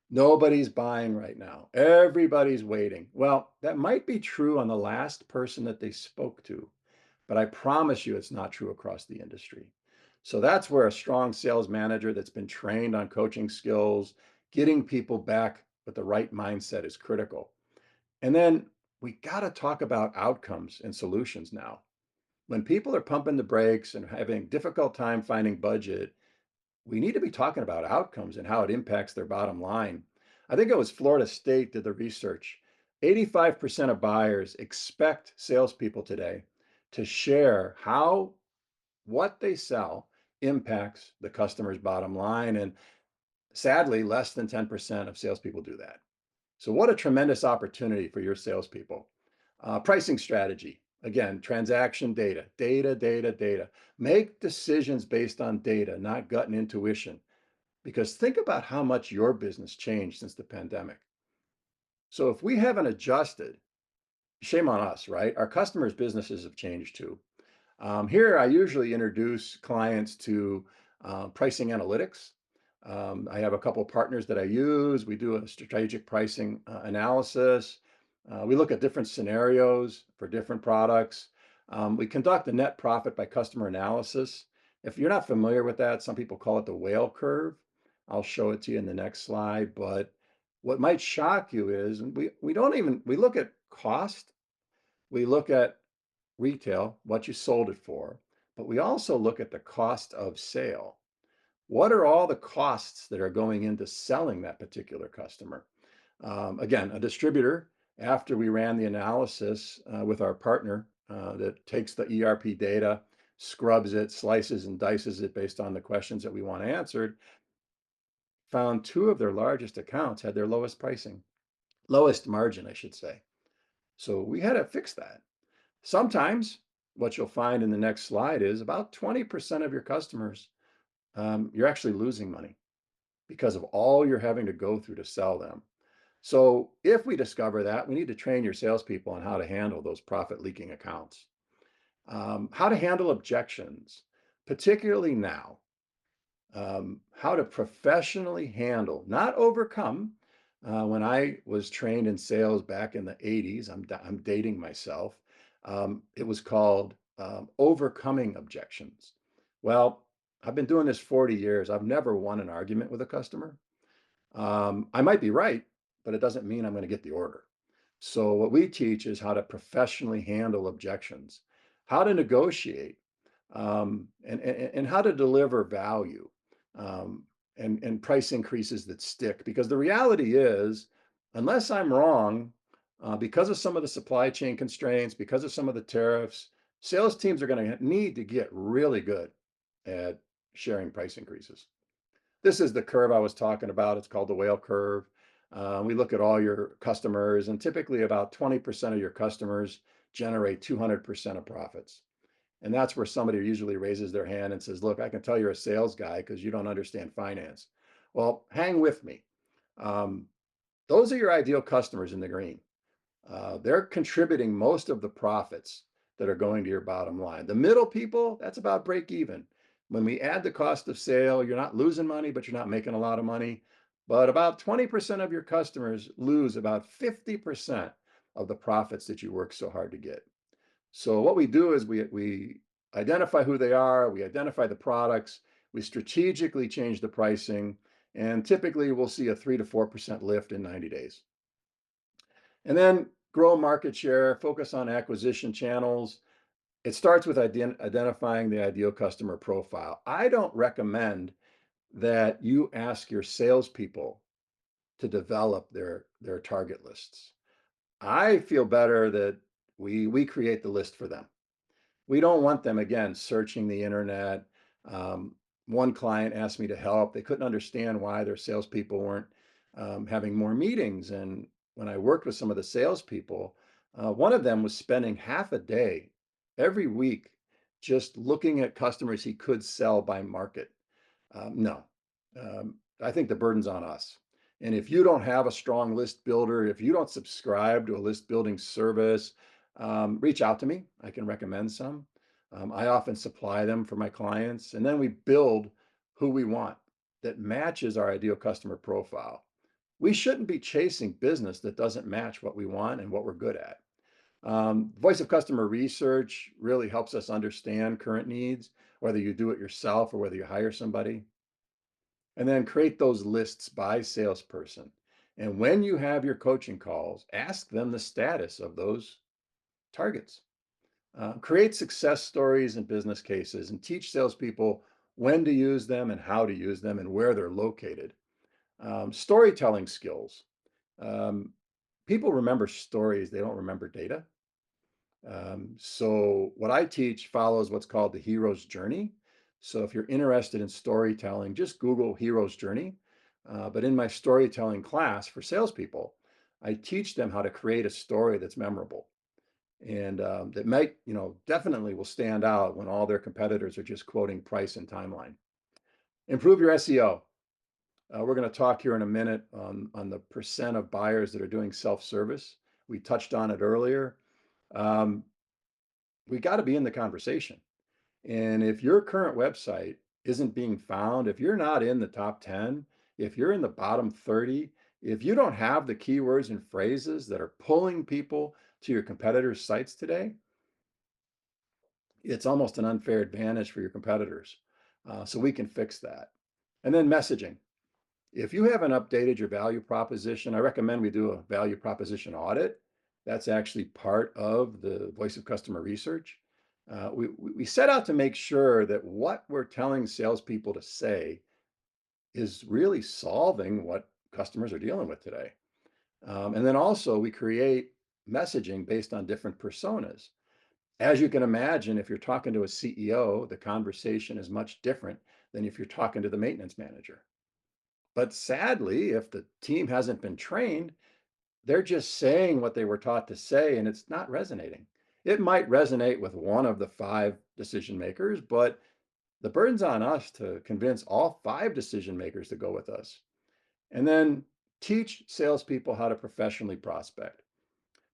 [SPEAKER 1] Nobody's buying right now. Everybody's waiting. Well, that might be true on the last person that they spoke to, but I promise you it's not true across the industry. So that's where a strong sales manager that's been trained on coaching skills, getting people back with the right mindset is critical. And then we got to talk about outcomes and solutions now. When people are pumping the brakes and having a difficult time finding budget, we need to be talking about outcomes and how it impacts their bottom line. I think it was Florida State did the research. 85% of buyers expect salespeople today to share how what they sell impacts the customer's bottom line. And sadly, less than 10% of salespeople do that. So, what a tremendous opportunity for your salespeople. Pricing strategy. Again, transaction data, data, data, data. Make decisions based on data, not gut and intuition. Because think about how much your business changed since the pandemic. So if we haven't adjusted, shame on us, right? Our customers' businesses have changed too. Here, I usually introduce clients to pricing analytics. I have a couple of partners that I use. We do a strategic pricing analysis. We look at different scenarios for different products. We conduct a net profit by customer analysis. If you're not familiar with that, some people call it the whale curve. I'll show it to you in the next slide. But what might shock you is we don't even, we look at cost, we look at retail, what you sold it for, but we also look at the cost of sale. What are all the costs that are going into selling that particular customer? Again, a distributor, after we ran the analysis with our partner that takes the ERP data, scrubs it, slices and dices it based on the questions that we want answered, found two of their largest accounts had their lowest pricing, lowest margin, I should say. So we had to fix that. Sometimes what you'll find in the next slide is about 20% of your customers, you're actually losing money because of all you're having to go through to sell them. So if we discover that, we need to train your salespeople on how to handle those profit leaking accounts, how to handle objections, particularly now, how to professionally handle, not overcome. When I was trained in sales back in the 80s, I'm dating myself. It was called overcoming objections. Well, I've been doing this 40 years. I've never won an argument with a customer. I might be right, but it doesn't mean I'm going to get the order. So, what we teach is how to professionally handle objections, how to negotiate, and how to deliver value, um, and price increases that stick. Because the reality is, unless I'm wrong, because of some of the supply chain constraints, because of some of the tariffs, sales teams are going to need to get really good at sharing price increases. This is the curve I was talking about. It's called the whale curve. We look at all your customers, and typically about 20% of your customers generate 200% of profits. And that's where somebody usually raises their hand and says, look, I can tell you're a sales guy because you don't understand finance. Well, hang with me. Um, those are your ideal customers in the green. They're contributing most of the profits that are going to your bottom line. The middle people, that's about break even. When we add the cost of sale, you're not losing money, but you're not making a lot of money. But about 20% of your customers lose about 50% of the profits that you work so hard to get. So what we do is we identify who they are, we identify the products, we strategically change the pricing, and typically we'll see a 3 to 4% lift in 90 days. And then grow market share, focus on acquisition channels. It starts with identifying the ideal customer profile. I don't recommend that you ask your salespeople to develop their target lists. I feel better that we create the list for them. We don't want them again searching the internet. One client asked me to help. They couldn't understand why their salespeople weren't having more meetings. And when I worked with some of the salespeople, one of them was spending half a day every week just looking at customers he could sell by market. No, I think the burden's on us. And if you don't have a strong list builder, if you don't subscribe to a list building service, reach out to me. I can recommend some. I often supply them for my clients, and then we build who we want that matches our ideal customer profile. We shouldn't be chasing business that doesn't match what we want and what we're good at. Voice of customer research really helps us understand current needs, whether you do it yourself or whether you hire somebody, and then create those lists by salesperson. And when you have your coaching calls, ask them the status of those targets. Create success stories and business cases and teach salespeople when to use them and how to use them and where they're located. Storytelling skills. Um, People remember stories, they don't remember data. So what I teach follows what's called the hero's journey. So if you're interested in storytelling, just Google hero's journey. But in my storytelling class for salespeople, I teach them how to create a story that's memorable and that might, definitely will stand out when all their competitors are just quoting price and timeline. Improve your SEO. We're going to talk here in a minute on the percent of buyers that are doing self-service. We touched on it earlier. Um, we got to be in the conversation. And if your current website isn't being found, if you're not in the top 10, if you're in the bottom 30, if you don't have the keywords and phrases that are pulling people to your competitors' sites today, it's almost an unfair advantage for your competitors. So we can fix that. And then messaging. If you haven't updated your value proposition, I recommend we do a value proposition audit. That's actually part of the voice of customer research. We set out to make sure that what we're telling salespeople to say is really solving what customers are dealing with today. And then also we create messaging based on different personas. As you can imagine, if you're talking to a CEO, the conversation is much different than if you're talking to the maintenance manager. But sadly, if the team hasn't been trained, they're just saying what they were taught to say, and it's not resonating. It might resonate with one of the five decision makers, but the burden's on us to convince all five decision makers to go with us. And then teach salespeople how to professionally prospect.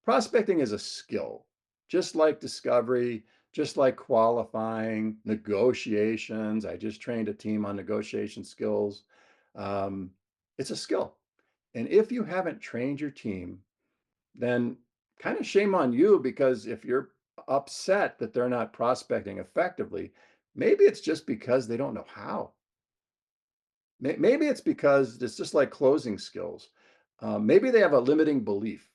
[SPEAKER 1] Prospecting is a skill, just like discovery, just like qualifying, negotiations. I just trained a team on negotiation skills. Um, it's a skill. And if you haven't trained your team, then kind of shame on you because if you're upset that they're not prospecting effectively, maybe it's just because they don't know how. Maybe it's because it's just like closing skills. Maybe they have a limiting belief.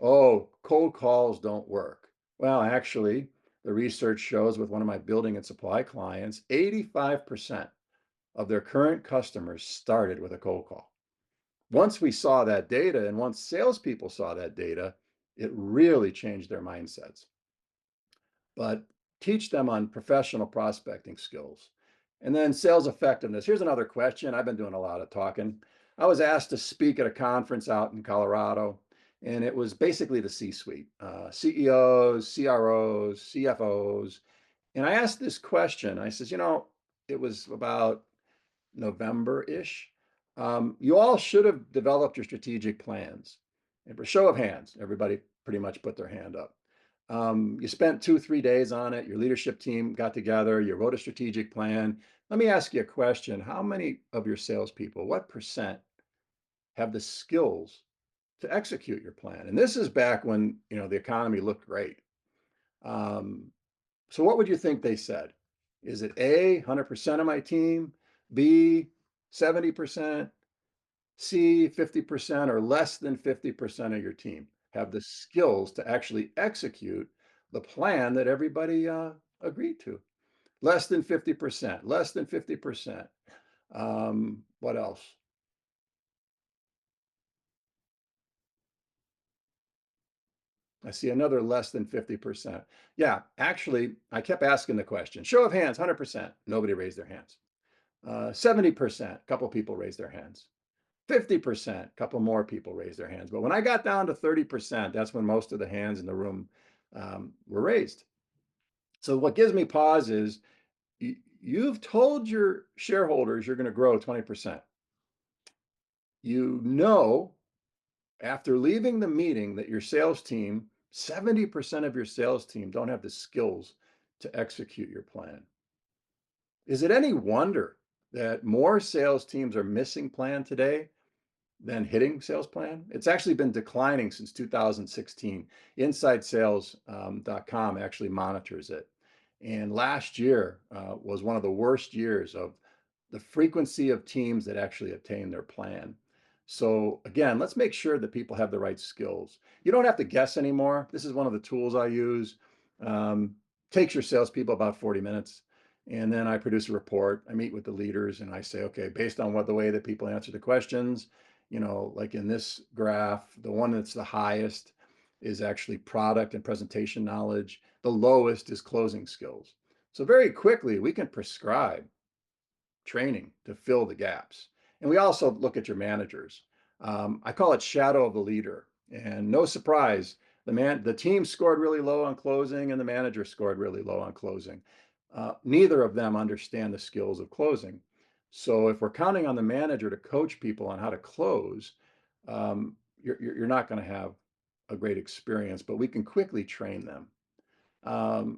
[SPEAKER 1] Oh, cold calls don't work. Well, actually, the research shows with one of my building and supply clients, 85% of their current customers started with a cold call. Once we saw that data and once salespeople saw that data, it really changed their mindsets. But teach them on professional prospecting skills. And then sales effectiveness. Here's another question. I've been doing a lot of talking. I was asked to speak at a conference out in Colorado, and it was basically the C suite, CEOs, CROs, CFOs. And I asked this question. I says, it was about November-ish. You all should have developed your strategic plans. And for show of hands, everybody pretty much put their hand up. You spent 2, 3 days on it. Your leadership team got together. You wrote a strategic plan. Let me ask you a question. How many of your salespeople, what percent have the skills to execute your plan? And this is back when, the economy looked great. Um, so what would you think they said? Is it A, 100% of my team, B, 70%, C, 50%, or less than 50% of your team have the skills to actually execute the plan that everybody agreed to? Less than 50%, less than 50%. What else? I see another less than 50%. Yeah, actually, I kept asking the question, show of hands, 100%. Nobody raised their hands. 70%, a couple people raised their hands. 50%, a couple more people raised their hands. But when I got down to 30%, that's when most of the hands in the room were raised. So what gives me pause is you've told your shareholders you're going to grow 20%. You know, after leaving the meeting that your sales team, 70% of your sales team don't have the skills to execute your plan. Is it any wonder that more sales teams are missing plan today than hitting sales plan? It's actually been declining since 2016. InsideSales.com actually monitors it. And last year was one of the worst years of the frequency of teams that actually attain their plan. So again, let's make sure that people have the right skills. You don't have to guess anymore. This is one of the tools I use. Um, Takes your salespeople about 40 minutes. And then I produce a report. I meet with the leaders and I say, okay, based on what the way that people answer the questions, like in this graph, the one that's the highest is actually product and presentation knowledge. The lowest is closing skills. So very quickly, we can prescribe training to fill the gaps. And we also look at your managers. I call it shadow of the leader. And no surprise, the team scored really low on closing and the manager scored really low on closing. Neither of them understand the skills of closing. So if we're counting on the manager to coach people on how to close, you're not going to have a great experience, but we can quickly train them.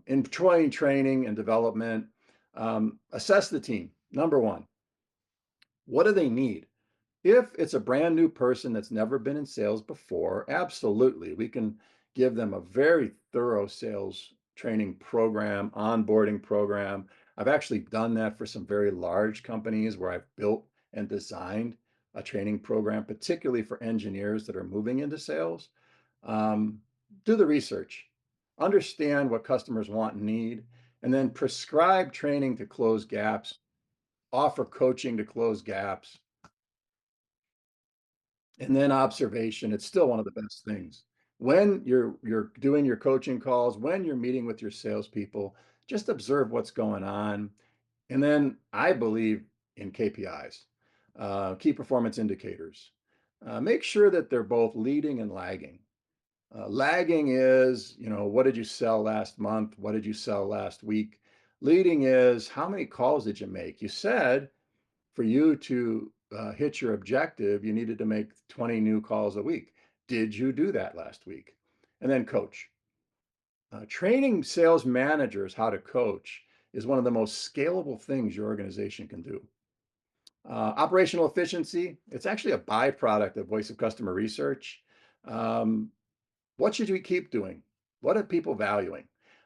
[SPEAKER 1] In training and development, assess the team. Number one, what do they need? If it's a brand new person that's never been in sales before, absolutely, we can give them a very thorough sales training program, onboarding program. I've actually done that for some very large companies where I've built and designed a training program, particularly for engineers that are moving into sales. Um, do the research, understand what customers want and need, and then prescribe training to close gaps, offer coaching to close gaps, and then observation. It's still one of the best things. When you're doing your coaching calls, when you're meeting with your salespeople, just observe what's going on. And then I believe in KPIs, key performance indicators. Make sure that they're both leading and lagging. Lagging is, what did you sell last month? What did you sell last week? Leading is, how many calls did you make? You said for you to hit your objective, you needed to make 20 new calls a week. Did you do that last week? And then coach. Training sales managers how to coach is one of the most scalable things your organization can do. Operational efficiency, it's actually a byproduct of voice of customer research. Um, what should we keep doing? What are people valuing?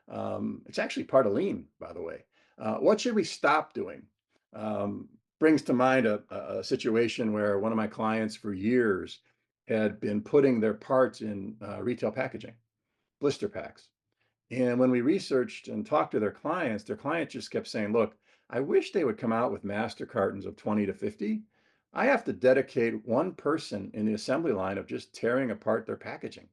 [SPEAKER 1] It's actually part of lean, by the way. What should we stop doing? Um, Brings to mind a situation where one of my clients for years had been putting their parts in retail packaging, blister packs. And when we researched and talked to their clients just kept saying, look, I wish they would come out with master cartons of 20 to 50. I have to dedicate one person in the assembly line of just tearing apart their packaging.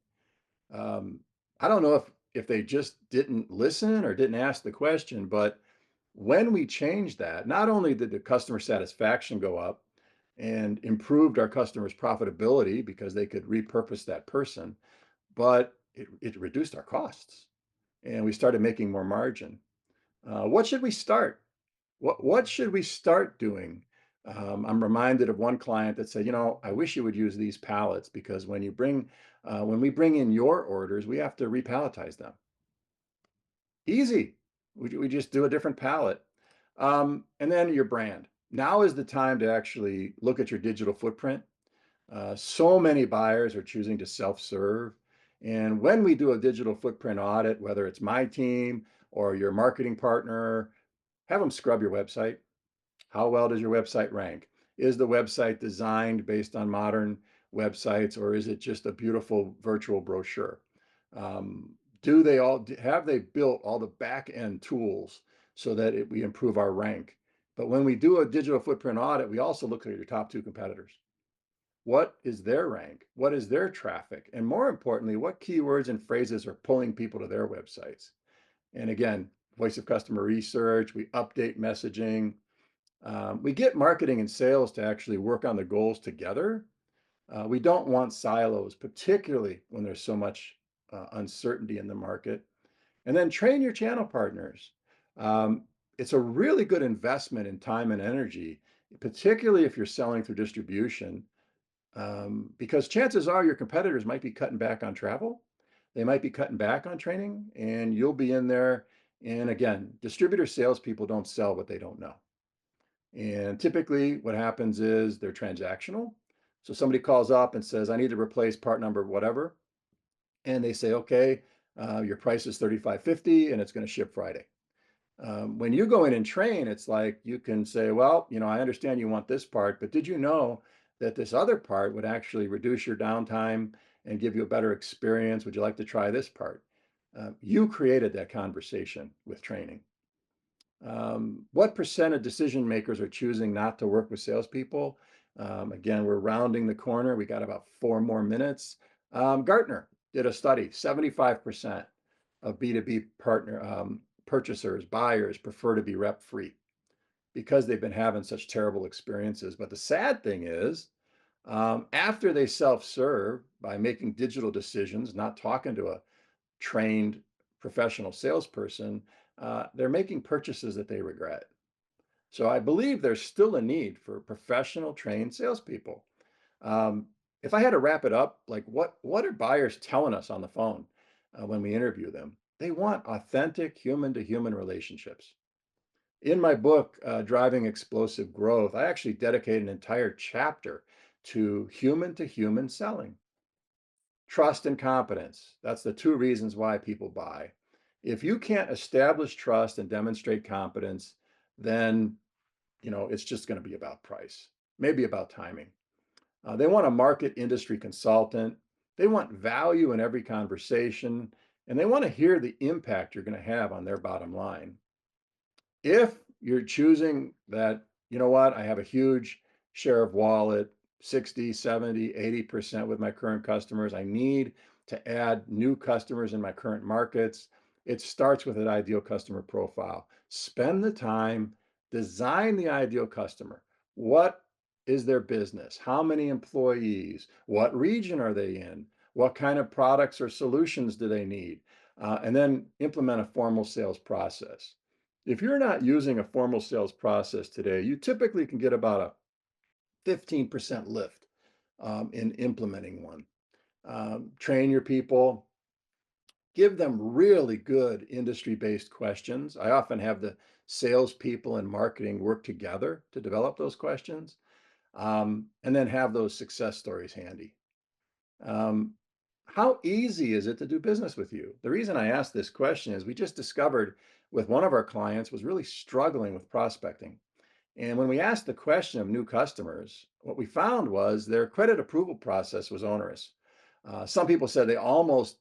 [SPEAKER 1] Um, I don't know if they just didn't listen or didn't ask the question, but when we changed that, not only did the customer satisfaction go up and improved our customers' profitability because they could repurpose that person, but it reduced our costs and we started making more margin. What should we start? What should we start doing? I'm reminded of one client that said, I wish you would use these pallets because when we bring in your orders, we have to repalletize them. Easy. We just do a different pallet. And then your brand. Now is the time to actually look at your digital footprint. So many buyers are choosing to self-serve. And when we do a digital footprint audit, whether it's my team or your marketing partner, have them scrub your website. How well does your website rank? Is the website designed based on modern websites, or is it just a beautiful virtual brochure? Um, have they built all the back end tools so that we improve our rank? But when we do a digital footprint audit, we also look at your top two competitors. What is their rank? What is their traffic? And more importantly, what keywords and phrases are pulling people to their websites? And again, voice of customer research, we update messaging. We get marketing and sales to actually work on the goals together. We don't want silos, particularly when there's so much uncertainty in the market. And then train your channel partners. Um, it's a really good investment in time and energy, particularly if you're selling through distribution, because chances are your competitors might be cutting back on travel. They might be cutting back on training, and you'll be in there. And again, distributor salespeople don't sell what they don't know. And typically, what happens is they're transactional. So somebody calls up and says, I need to replace part number whatever. And they say, okay, your price is 35.50 and it's going to ship Friday. When you go in and train, it's like you can say, well, I understand you want this part, but did you know that this other part would actually reduce your downtime and give you a better experience? Would you like to try this part? You created that conversation with training. What percent of decision makers are choosing not to work with salespeople? Again, we're rounding the corner. We got about 4 more minutes. Gartner did a study, 75% of B2B partner purchasers, buyers prefer to be rep free because they've been having such terrible experiences. But the sad thing is, after they self serve by making digital decisions, not talking to a trained professional salesperson, they're making purchases that they regret. So I believe there's still a need for professional trained salespeople. Um, if I had to wrap it up, like what are buyers telling us on the phone when we interview them? They want authentic human to human relationships. In my book, Driving Explosive Growth, I actually dedicate an entire chapter to human selling. Trust and competence. That's the two reasons why people buy. If you can't establish trust and demonstrate competence, then it's just going to be about price, maybe about timing. They want a market industry consultant. They want value in every conversation, and they want to hear the impact you're going to have on their bottom line. If you're choosing that, you know what, I have a huge share of wallet, 60, 70, 80% with my current customers. I need to add new customers in my current markets. It starts with an ideal customer profile. Spend the time, design the ideal customer. What is their business? How many employees? What region are they in? What kind of products or solutions do they need? And then implement a formal sales process. If you're not using a formal sales process today, you typically can get about a 15% lift in implementing one. Train your people, give them really good industry based questions. I often have the salespeople and marketing work together to develop those questions, and then have those success stories handy. Um, how easy is it to do business with you? The reason I asked this question is we just discovered with one of our clients was really struggling with prospecting. And when we asked the question of new customers, what we found was their credit approval process was onerous. Some people said they almost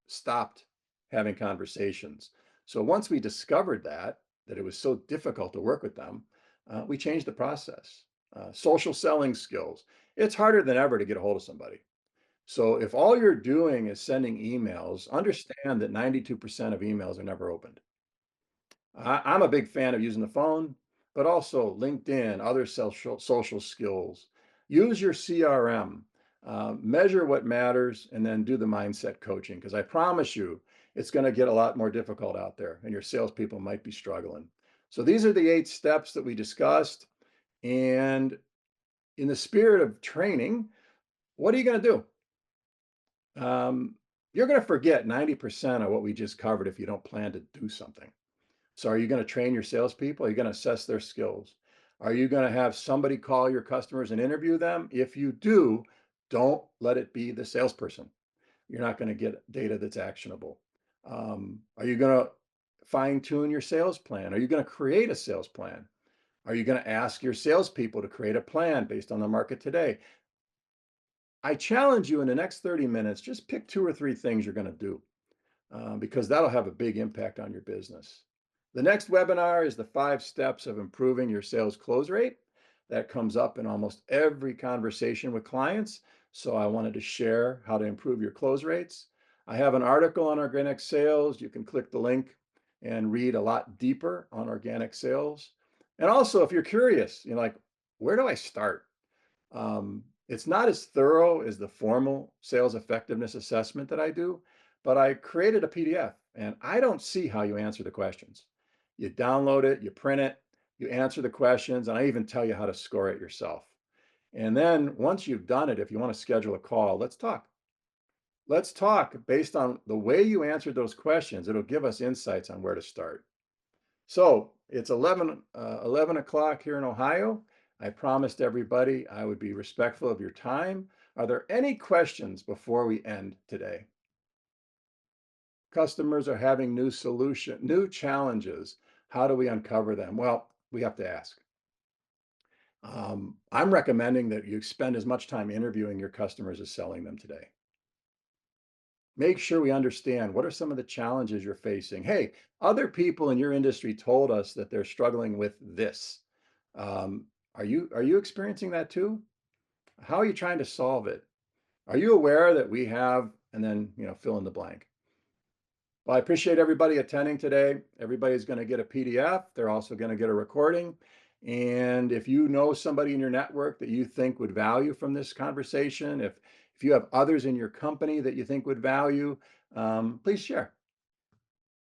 [SPEAKER 1] stopped having conversations. So once we discovered that it was so difficult to work with them, we changed the process. Social selling skills. It's harder than ever to get a hold of somebody. So if all you're doing is sending emails, understand that 92% of emails are never opened. I'm a big fan of using the phone, but also LinkedIn, other social skills. Use your CRM, measure what matters, and then do the mindset coaching. Because I promise you, it's going to get a lot more difficult out there, and your salespeople might be struggling. So these are the 8 steps that we discussed. And in the spirit of training, what are you going to do? You're going to forget 90% of what we just covered if you don't plan to do something. So are you going to train your salespeople? Are you going to assess their skills? Are you going to have somebody call your customers and interview them? If you do, don't let it be the salesperson. You're not going to get data that's actionable. Are you going to fine tune your sales plan? Are you going to create a sales plan? Are you going to ask your salespeople to create a plan based on the market today? I challenge you in the next 30 minutes, just pick 2 or 3 things you're going to do, because that'll have a big impact on your business. The next webinar is the 5 steps of improving your sales close rate. That comes up in almost every conversation with clients. So I wanted to share how to improve your close rates. I have an article on organic sales. You can click the link and read a lot deeper on organic sales. And also, if you're curious, like, where do I start? It's not as thorough as the formal sales effectiveness assessment that I do, but I created a PDF and I don't see how you answer the questions. You download it, you print it, you answer the questions, and I even tell you how to score it yourself. And then once you've done it, if you want to schedule a call, let's talk. Let's talk based on the way you answered those questions. It'll give us insights on where to start. So it's 11 o'clock here in Ohio. I promised everybody I would be respectful of your time. Are there any questions before we end today? Customers are having new challenges. How do we uncover them? Well, we have to ask. I'm recommending that you spend as much time interviewing your customers as selling them today. Make sure we understand what are some of the challenges you're facing. Hey, other people in your industry told us that they're struggling with this. Are you experiencing that too? How are you trying to solve it? Are you aware that we have, and then fill in the blank. Well, I appreciate everybody attending today. Everybody's going to get a PDF. They're also going to get a recording. And if you know somebody in your network that you think would value from this conversation, if you have others in your company that you think would value, please share.